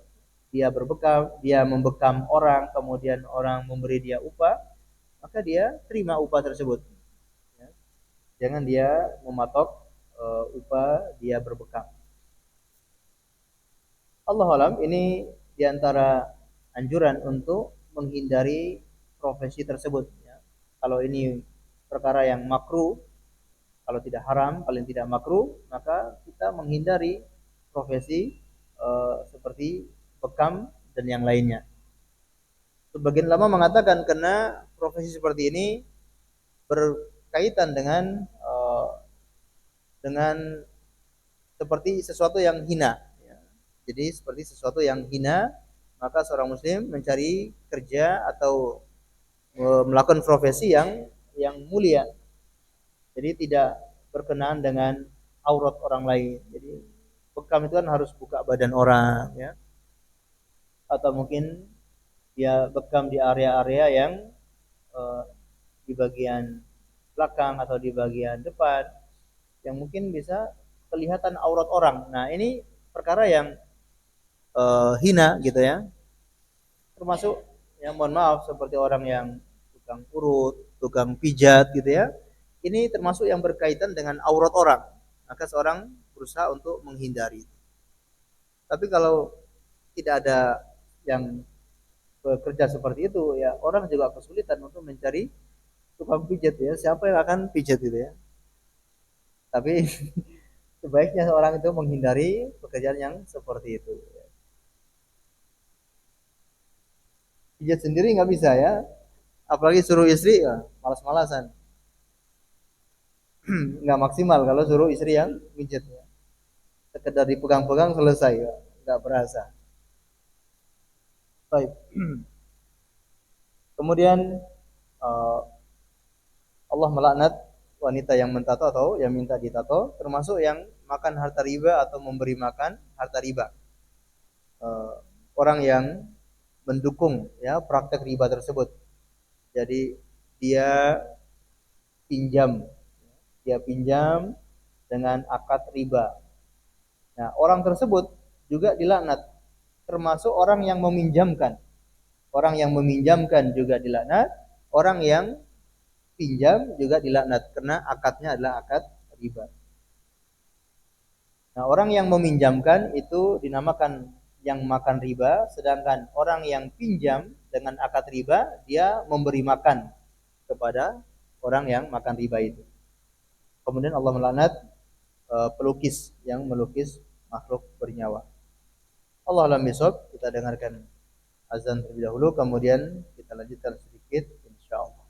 dia berbekam, dia membekam orang, kemudian orang memberi dia upah, maka dia terima upah tersebut. Ya. Jangan dia mematok upah dia berbekam. Allahu a'lam, ini diantara anjuran untuk menghindari profesi tersebut. Ya. Kalau ini perkara yang makruh, kalau tidak haram, paling tidak makruh, maka kita menghindari profesi seperti bekam dan yang lainnya. Sebagian lama mengatakan karena profesi seperti ini berkaitan dengan seperti sesuatu yang hina. Ya. Jadi seperti sesuatu yang hina, maka seorang muslim mencari kerja atau melakukan profesi yang mulia. Jadi tidak berkenaan dengan aurat orang lain. Jadi bekam itu kan harus buka badan orang, ya. Atau mungkin dia bekam di area-area yang eh, di bagian belakang atau di bagian depan yang mungkin bisa kelihatan aurat orang. Nah, ini perkara yang hina gitu ya. Termasuk yang mohon maaf seperti orang yang tukang urut, tukang pijat gitu ya. Ini termasuk yang berkaitan dengan aurat orang. Maka seorang berusaha untuk menghindari. Tapi kalau tidak ada yang bekerja seperti itu, ya orang juga kesulitan untuk mencari tukang pijat ya. Siapa yang akan pijat gitu ya? Tapi sebaiknya seorang itu menghindari pekerjaan yang seperti itu. Pijat sendiri nggak bisa ya, apalagi suruh istri ya malas-malasan. Nggak maksimal kalau suruh istri yang pijat ya. Sekedar dipegang-pegang selesai ya, nggak berasa. Baik. Kemudian eh, Allah melaknat wanita yang mentato atau yang minta ditato, termasuk yang makan harta riba atau memberi makan harta riba. Eh, Orang yang mendukung ya praktek riba tersebut. Jadi dia pinjam, dia pinjam dengan akad riba. Nah, orang tersebut juga dilaknat, termasuk orang yang meminjamkan. Orang yang meminjamkan juga dilaknat, orang yang pinjam juga dilaknat karena akadnya adalah akad riba. Nah, orang yang meminjamkan itu dinamakan yang makan riba, sedangkan orang yang pinjam dengan akad riba dia memberi makan kepada orang yang makan riba itu. Kemudian Allah melaknat pelukis yang melukis makhluk bernyawa. Allah alam bisawab, kita dengarkan azan terlebih dahulu, kemudian kita lanjutkan sedikit insyaallah.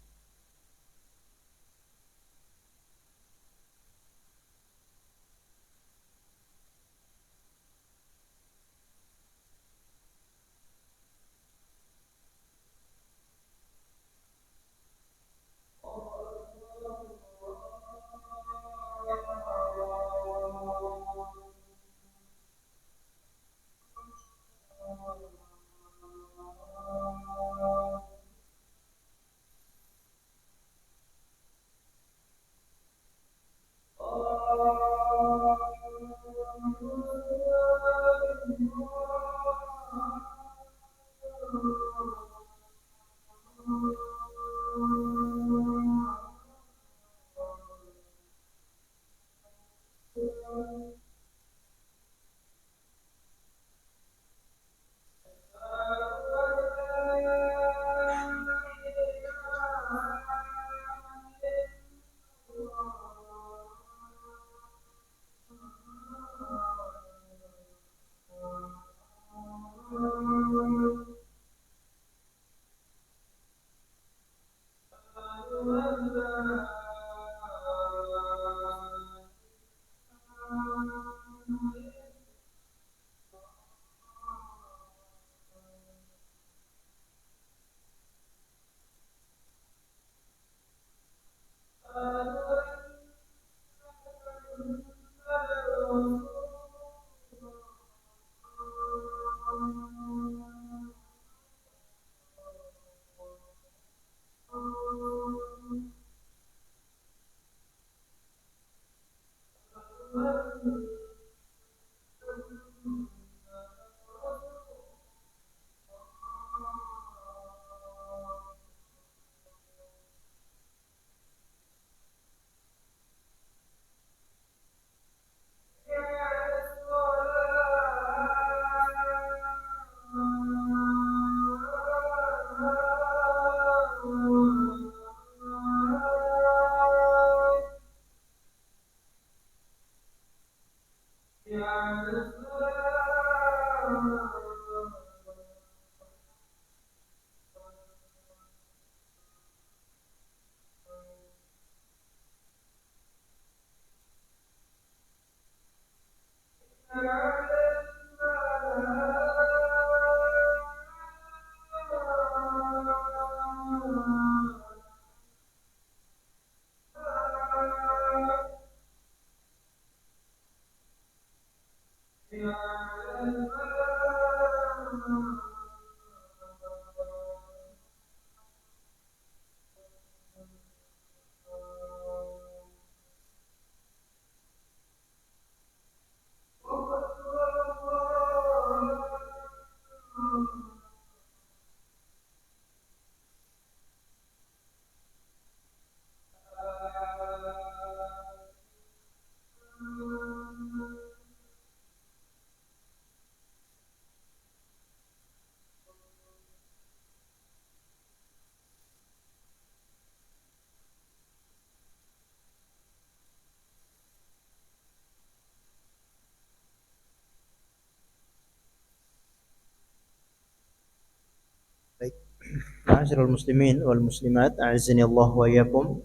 Ma'asyiral muslimin wal muslimat, a'azzani Allah wa iyyakum.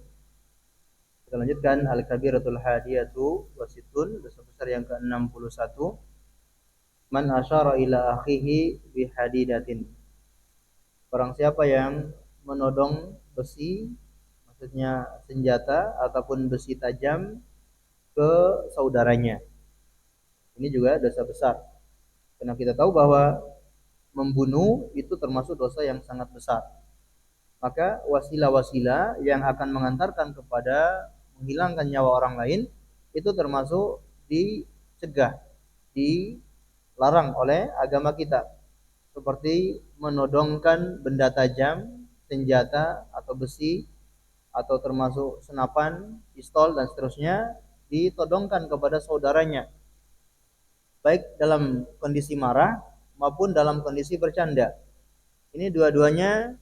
Kita lanjutkan al-kabiratul hadiyatu wasitun, dosa besar yang ke-61. Man asyara ila akhihi bihadidatin. Barang siapa yang menodong besi, maksudnya senjata ataupun besi tajam ke saudaranya. Ini juga dosa besar. Karena kita tahu bahwa membunuh itu termasuk dosa yang sangat besar. Maka wasilah-wasilah yang akan mengantarkan kepada menghilangkan nyawa orang lain itu termasuk dicegah, dilarang oleh agama kita. Seperti menodongkan benda tajam, senjata atau besi, atau termasuk senapan, pistol dan seterusnya, ditodongkan kepada saudaranya, baik dalam kondisi marah maupun dalam kondisi bercanda. Ini dua-duanya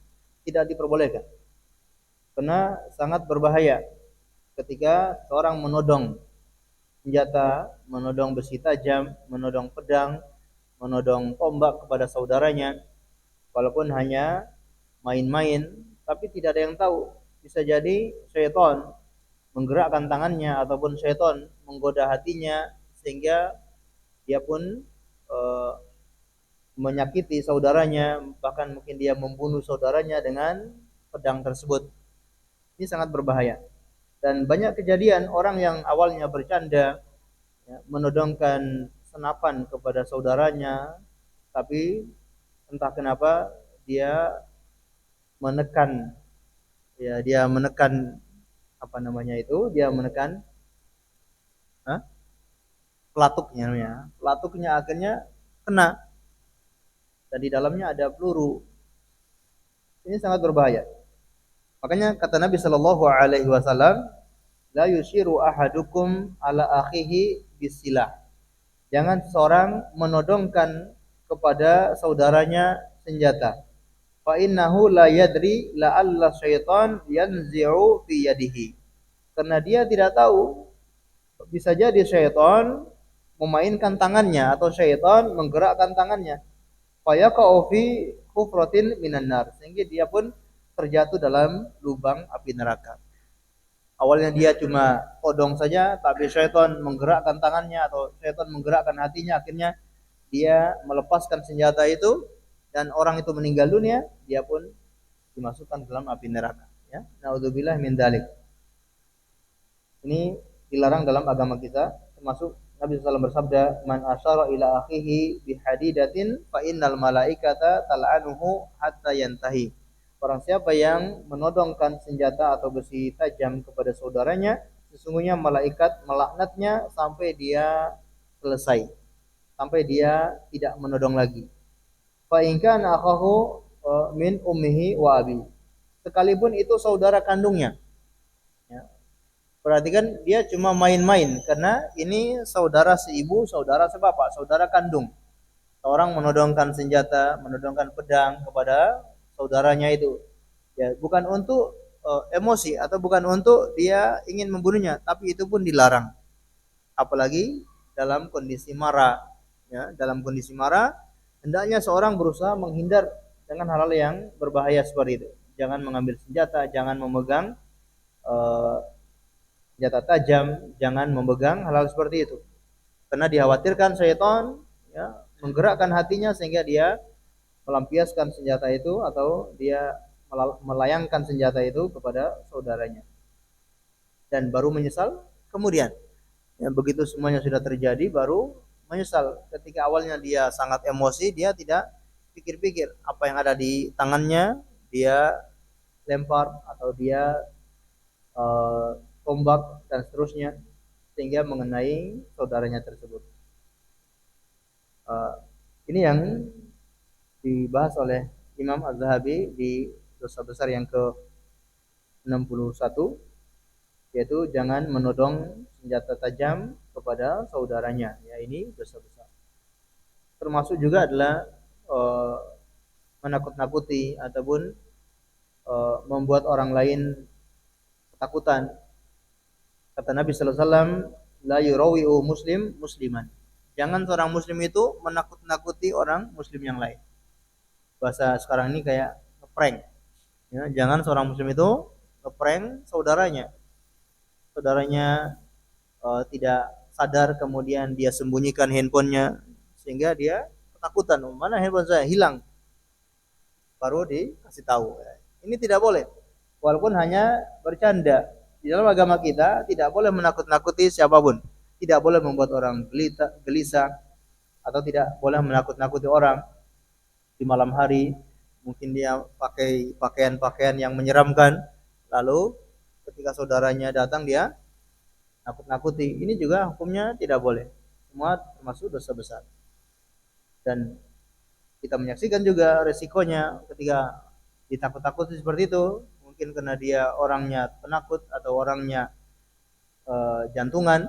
tidak diperbolehkan karena sangat berbahaya ketika seorang menodong senjata, menodong besi tajam, menodong pedang, menodong tombak kepada saudaranya, walaupun hanya main-main, tapi tidak ada yang tahu. Bisa jadi syaitan menggerakkan tangannya ataupun syaitan menggoda hatinya sehingga dia pun menyakiti saudaranya, bahkan mungkin dia membunuh saudaranya dengan pedang tersebut. Ini sangat berbahaya. Dan banyak kejadian orang yang awalnya bercanda, ya, menodongkan senapan kepada saudaranya, tapi entah kenapa dia menekan, ya dia menekan apa namanya itu, dia menekan pelatuknya, ya. Pelatuknya akhirnya kena dan di dalamnya ada peluru. Ini sangat berbahaya. Makanya kata Nabi Shallallahu Alaihi Wasallam, la yushiru ahadukum ala akhihi bisilah. Jangan seorang menodongkan kepada saudaranya senjata. Fa innahu la yadri la'alla syaitan yanzi'u fi yadihi. Karena dia tidak tahu, bisa jadi syaitan memainkan tangannya atau syaitan menggerakkan tangannya. Fa yaqa'u fi hufratin minan nar. Sehingga dia pun terjatuh dalam lubang api neraka. Awalnya dia cuma todong saja, tapi syaitan menggerakkan tangannya atau syaitan menggerakkan hatinya, akhirnya dia melepaskan senjata itu dan orang itu meninggal dunia, dia pun dimasukkan dalam api neraka. Ya, naudzubillah min dzalik. Ini dilarang dalam agama kita, termasuk Nabi SAW bersabda, man asyara ila akhihi bihadidatin fa innal malaikata tal'anuhu hatta yantahi. Orang siapa yang menodongkan senjata atau besi tajam kepada saudaranya, sesungguhnya malaikat melaknatnya sampai dia selesai, sampai dia tidak menodong lagi. Fa in kana akhahu min ummihi wa abi. Sekalipun itu saudara kandungnya. Ya. Berarti kan dia cuma main-main karena ini saudara seibu, saudara sebapak, saudara kandung. Orang menodongkan senjata, menodongkan pedang kepada saudaranya itu, ya bukan untuk emosi atau bukan untuk dia ingin membunuhnya, tapi itu pun dilarang. Apalagi dalam kondisi marah, ya dalam kondisi marah hendaknya seorang berusaha menghindar dengan hal-hal yang berbahaya seperti itu. Jangan mengambil senjata, jangan memegang senjata tajam, jangan memegang hal-hal seperti itu, karena dikhawatirkan syaitan, ya, menggerakkan hatinya sehingga dia melampiaskan senjata itu atau dia melayangkan senjata itu kepada saudaranya dan baru menyesal kemudian. Ya, begitu semuanya sudah terjadi baru menyesal. Ketika awalnya dia sangat emosi, dia tidak pikir-pikir apa yang ada di tangannya, dia lempar atau dia tombak dan seterusnya sehingga mengenai saudaranya tersebut. Ini yang dibahas oleh Imam Az-Zahabi di dosa besar yang ke-61, yaitu jangan menodong senjata tajam kepada saudaranya. Ya, ini dosa besar. Termasuk juga adalah menakut-nakuti ataupun membuat orang lain ketakutan. Kata Nabi sallallahu alaihi wasallam, la yurawi'u muslim musliman. Jangan seorang muslim itu menakut-nakuti orang muslim yang lain. Bahasa sekarang ini kayak prank. Ya, jangan seorang muslim itu ngeprank saudaranya. Saudaranya tidak sadar, kemudian dia sembunyikan handphonenya sehingga dia ketakutan, "Oh, mana handphone saya hilang?" Baru dikasih tahu. Ini tidak boleh. Walaupun hanya bercanda. Di dalam agama kita tidak boleh menakut-nakuti siapapun. Tidak boleh membuat orang gelisah atau tidak boleh menakut-nakuti orang di malam hari. Mungkin dia pakai pakaian-pakaian yang menyeramkan. Lalu ketika saudaranya datang dia nakut-nakuti. Ini juga hukumnya tidak boleh. Semua termasuk dosa besar. Dan kita menyaksikan juga resikonya ketika ditakut-takuti seperti itu. Mungkin karena dia orangnya penakut atau orangnya jantungan,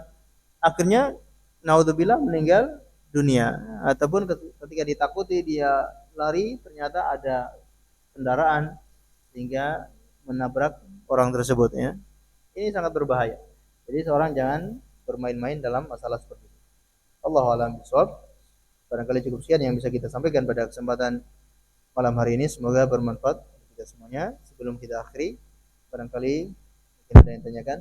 akhirnya naudzubillah meninggal dunia. Ataupun ketika ditakuti dia lari, ternyata ada kendaraan sehingga menabrak orang tersebut, ya. Ini sangat berbahaya. Jadi seorang jangan bermain-main dalam masalah seperti itu. Allahu a'lam bishawab. Barangkali cukup sekian yang bisa kita sampaikan pada kesempatan malam hari ini. Semoga bermanfaat untuk kita semuanya. Sebelum kita akhiri, barangkali mungkin ada yang tanyakan.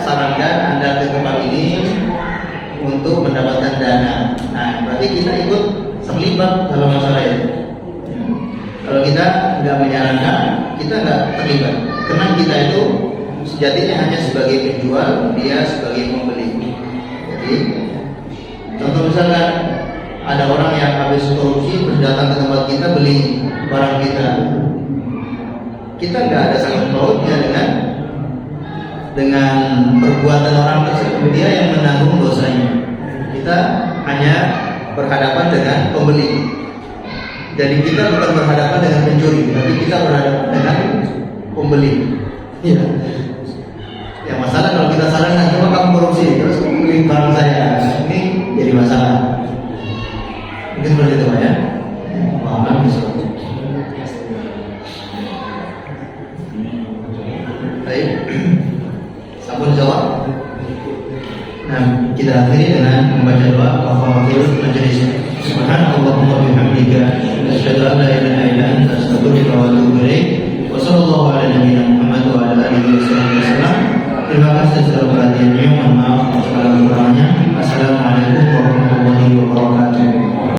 sarankan Anda ke tempat ini untuk mendapatkan dana. Nah, berarti kita ikut terlibat dalam masalah itu. Kalau kita nggak menyarankan, kita nggak terlibat, karena kita itu sejatinya hanya sebagai penjual, dia sebagai pembeli. Jadi, contoh misalkan ada orang yang habis korupsi terus datang ke tempat kita beli barang kita nggak ada sangkut pautnya dengan perbuatan orang tersebut, dia yang menanggung dosanya. Kita hanya berhadapan dengan pembeli. Jadi kita bukan berhadapan dengan pencuri, tapi kita berhadapan dengan pembeli. Ya. Yang masalah kalau kita sarankan, coba kamu korupsi, terus kamu beli barang saya, ini jadi masalah. Mungkin seperti itu Pak ya. Paham misalnya. Baik. Sampun jawab. Nah, kita akhiri dengan membaca doa kafaratul majelis. Subhanallahumma wa bihamdika asyhadu an la ilaha illa anta astaghfiruka wa atubu ilaik. Wa sallallahu ala nabiyyina Muhammad wa ala alihi wasallam. Terima kasih atas perhatiannya. Mohon maaf kalau kurangnya. Assalamualaikum warahmatullahi wabarakatuh.